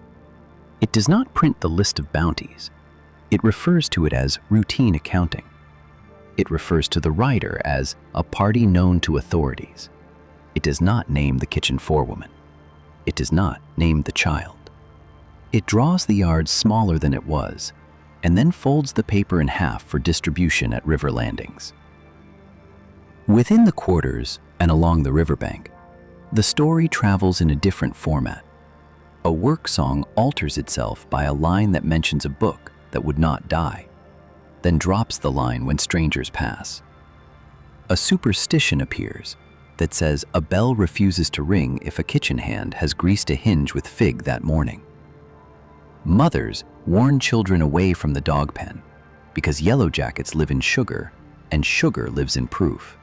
It does not print the list of bounties. It refers to it as routine accounting. It refers to the rider as a party known to authorities. It does not name the kitchen forewoman. It does not name the child. It draws the yard smaller than it was, and then folds the paper in half for distribution at river landings. Within the quarters and along the riverbank, the story travels in a different format. A work song alters itself by a line that mentions a book that would not die, then drops the line when strangers pass. A superstition appears that says a bell refuses to ring if a kitchen hand has greased a hinge with fig that morning. Mothers warn children away from the dog pen because yellow jackets live in sugar and sugar lives in proof.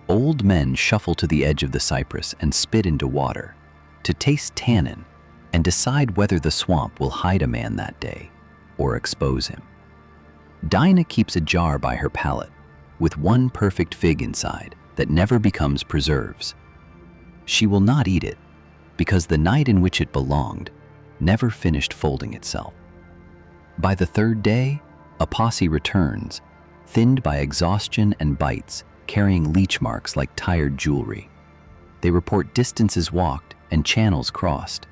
Old men shuffle to the edge of the cypress and spit into water to taste tannin and decide whether the swamp will hide a man that day or expose him. Dinah keeps a jar by her pallet with one perfect fig inside that never becomes preserves. She will not eat it because the night in which it belonged never finished folding itself. By the third day, a posse returns, thinned by exhaustion and bites, carrying leech marks like tired jewelry. They report distances walked and channels crossed,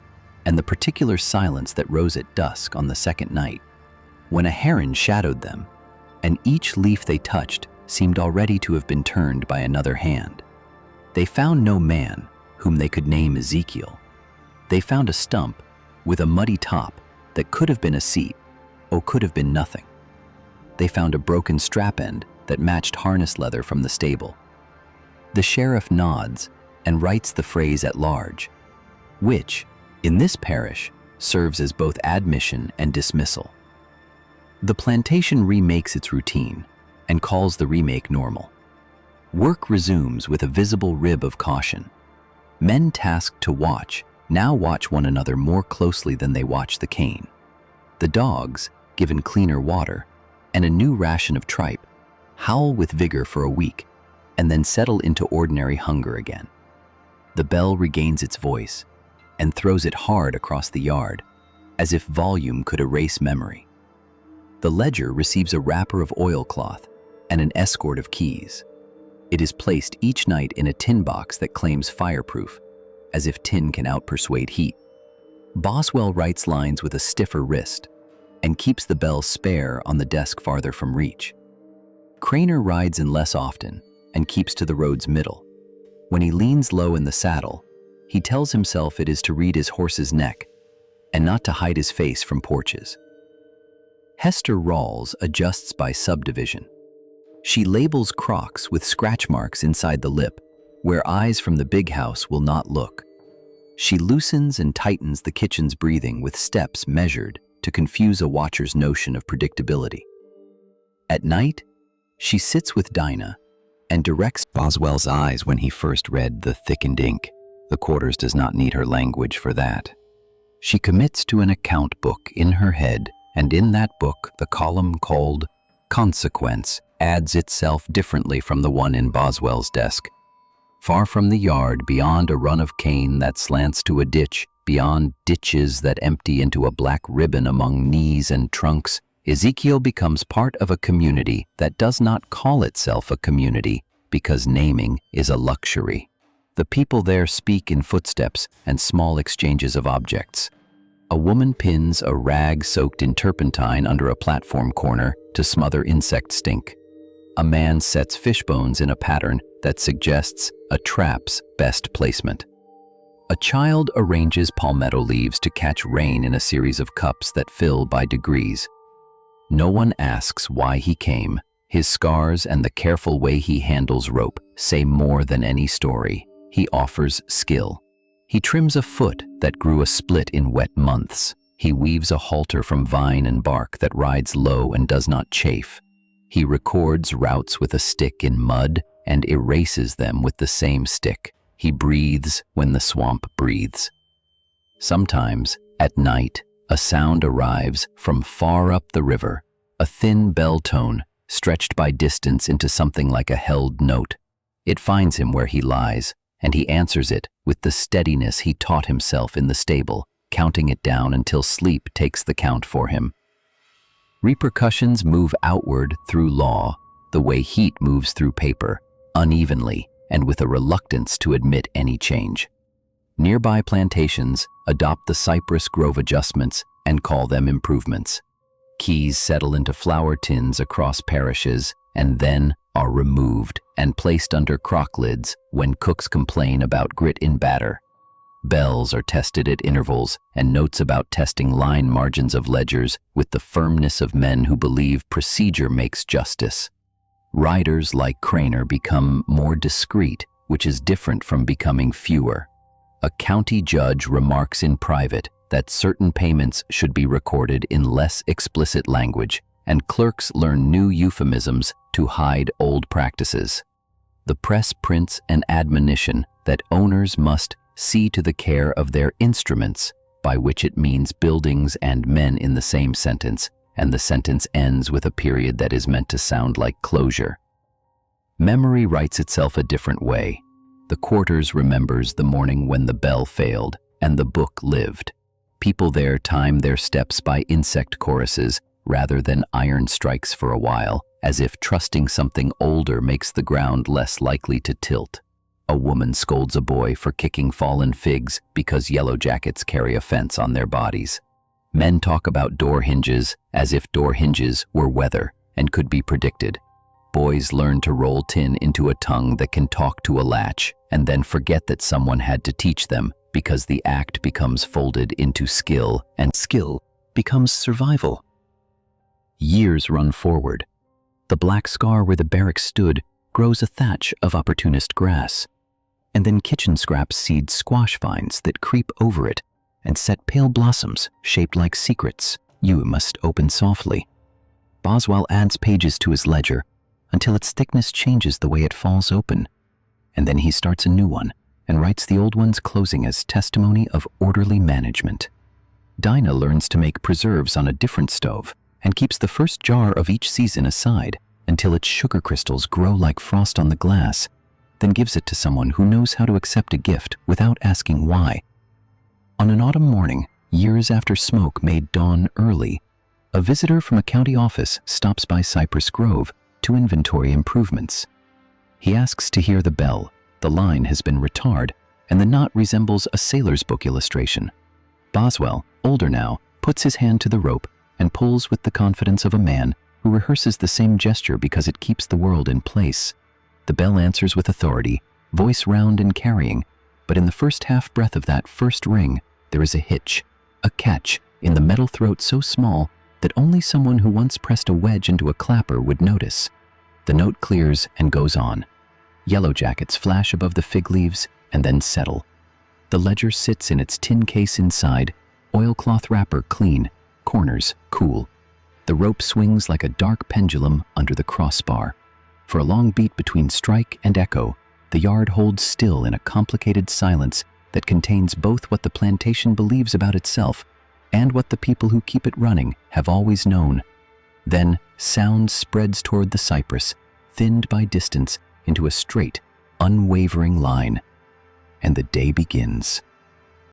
and the particular silence that rose at dusk on the second night, when a heron shadowed them, and each leaf they touched seemed already to have been turned by another hand. They found no man whom they could name Ezekiel. They found a stump with a muddy top that could have been a seat, or could have been nothing. They found a broken strap end that matched harness leather from the stable. The sheriff nods and writes the phrase at large, which, in this parish, serves as both admission and dismissal. The plantation remakes its routine and calls the remake normal. Work resumes with a visible rib of caution. Men tasked to watch now watch one another more closely than they watch the cane. The dogs, given cleaner water and a new ration of tripe, howl with vigor for a week and then settle into ordinary hunger again. The bell regains its voice and throws it hard across the yard, as if volume could erase memory. The ledger receives a wrapper of oilcloth and an escort of keys. It is placed each night in a tin box that claims fireproof, as if tin can outpersuade heat. Boswell writes lines with a stiffer wrist and keeps the bell spare on the desk farther from reach. Craner rides in less often and keeps to the road's middle. When he leans low in the saddle, he tells himself it is to read his horse's neck and not to hide his face from porches. Hester Rawls adjusts by subdivision. She labels crocks with scratch marks inside the lip, where eyes from the big house will not look. She loosens and tightens the kitchen's breathing with steps measured to confuse a watcher's notion of predictability. At night, she sits with Dinah and directs Boswell's eyes when he first read the thickened ink. The Quarters does not need her language for that. She commits to an account book in her head, and in that book, the column called Consequence adds itself differently from the one in Boswell's desk. Far from the yard, beyond a run of cane that slants to a ditch, beyond ditches that empty into a black ribbon among knees and trunks, Ezekiel becomes part of a community that does not call itself a community because naming is a luxury. The people there speak in footsteps and small exchanges of objects. A woman pins a rag soaked in turpentine under a platform corner to smother insect stink. A man sets fish bones in a pattern that suggests a trap's best placement. A child arranges palmetto leaves to catch rain in a series of cups that fill by degrees. No one asks why he came. His scars and the careful way he handles rope say more than any story. He offers skill. He trims a foot that grew a split in wet months. He weaves a halter from vine and bark that rides low and does not chafe. He records routes with a stick in mud and erases them with the same stick. He breathes when the swamp breathes. Sometimes, at night, a sound arrives from far up the river, a thin bell tone stretched by distance into something like a held note. It finds him where he lies, and he answers it with the steadiness he taught himself in the stable, counting it down until sleep takes the count for him. Repercussions move outward through law, the way heat moves through paper, unevenly and with a reluctance to admit any change. Nearby plantations adopt the Cypress Grove adjustments and call them improvements. Keys settle into flour tins across parishes and then are removed and placed under crock lids when cooks complain about grit in batter. Bells are tested at intervals and notes about testing line margins of ledgers with the firmness of men who believe procedure makes justice. Riders like Craner become more discreet which is different from becoming fewer. A county judge remarks in private that certain payments should be recorded in less explicit language, and clerks learn new euphemisms to hide old practices. The press prints an admonition that owners must see to the care of their instruments, by which it means buildings and men in the same sentence, and the sentence ends with a period that is meant to sound like closure. Memory writes itself a different way. The Quarters remembers the morning when the bell failed and the book lived. People there time their steps by insect choruses rather than iron strikes for a while, as if trusting something older makes the ground less likely to tilt. A woman scolds a boy for kicking fallen figs because yellow jackets carry a fence on their bodies. Men talk about door hinges as if door hinges were weather and could be predicted. Boys learn to roll tin into a tongue that can talk to a latch and then forget that someone had to teach them, because the act becomes folded into skill, and skill becomes survival. Years run forward. The black scar where the barracks stood grows a thatch of opportunist grass, and then kitchen scraps seed squash vines that creep over it and set pale blossoms shaped like secrets you must open softly. Boswell adds pages to his ledger until its thickness changes the way it falls open, and then he starts a new one and writes the old one's closing as testimony of orderly management. Dinah learns to make preserves on a different stove and keeps the first jar of each season aside until its sugar crystals grow like frost on the glass, then gives it to someone who knows how to accept a gift without asking why. On an autumn morning, years after smoke made dawn early, a visitor from a county office stops by Cypress Grove to inventory improvements. He asks to hear the bell. The line has been retarred, and the knot resembles a sailor's book illustration. Boswell, older now, puts his hand to the rope and pulls with the confidence of a man who rehearses the same gesture because it keeps the world in place. The bell answers with authority, voice round and carrying, but in the first half breath of that first ring, there is a hitch, a catch in the metal throat so small that only someone who once pressed a wedge into a clapper would notice. The note clears and goes on. Yellow jackets flash above the fig leaves and then settle. The ledger sits in its tin case inside, oilcloth wrapper clean, corners cool. The rope swings like a dark pendulum under the crossbar. For a long beat between strike and echo, the yard holds still in a complicated silence that contains both what the plantation believes about itself and what the people who keep it running have always known. Then sound spreads toward the cypress, thinned by distance into a straight, unwavering line, and the day begins.